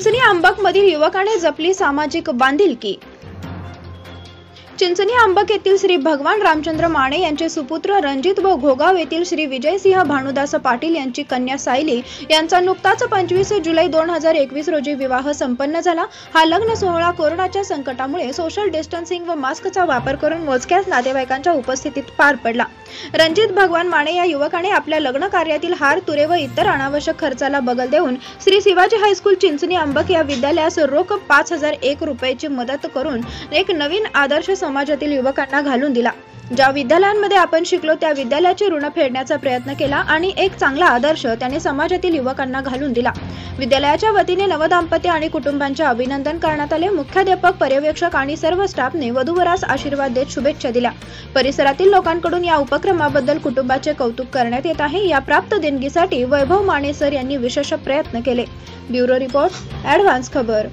चिंचणी अंबकमधील युवकाने जपली सामाजिक बांधिलकी। चिंचणी अंबक येथील श्री भगवान रामचंद्र माने यांचे सुपुत्र रणजित व घोगाव येथील श्री विजयसिंह भानुदास पाटील यांची कन्या सायली यांचा नुकताच 25 जुलै 2021 रोजी विवाह संपन्न झाला। हा लग्न सोहळा कोरोनाच्या संकटामुळे सोशल डिस्टन्सिंग व मास्कचा वापर करून मोजक्याच नातेवाईकांच्या उपस्थितीत पार पडला। रणजित भगवान माने या युवकाने आपल्या लग्न कार्यातील हार तुरे व इतर अनावश्यक खर्चाला बगल देऊन श्री शिवाजी हायस्कूल चिंचणी अंबक या विद्यालयास रोख 5001 रुपयाची मदत करून एक नवीन आदर्श समाजातील युवकांना घालून दिला। ज्या विद्यालयांमध्ये आपण शिकलो त्या विद्यालयाचे ऋण फेडण्याचा प्रयत्न केला आणि एक चांगला आदर्श त्याने समाजातील युवकांना घालून दिला। विद्यालयाच्या वतीने नवदाम्पत्य आणि कुटुंबांचे अभिनंदन करण्यात आले। मुख्याध्यापक, पर्यवेक्षक आणि सर्व स्टाफने वधूवरास आशीर्वाद देत शुभेच्छा दिल्या। परिसरातील लोकांकडून या उपक्रमाबद्दल कुटुंबाचे कौतुक करण्यात येत आहे। या प्राप्त देणगीसाठी वैभव माने सर यांनी विशेष प्रयत्न केले। ब्युरो रिपोर्ट, ॲडव्हान्स खबर।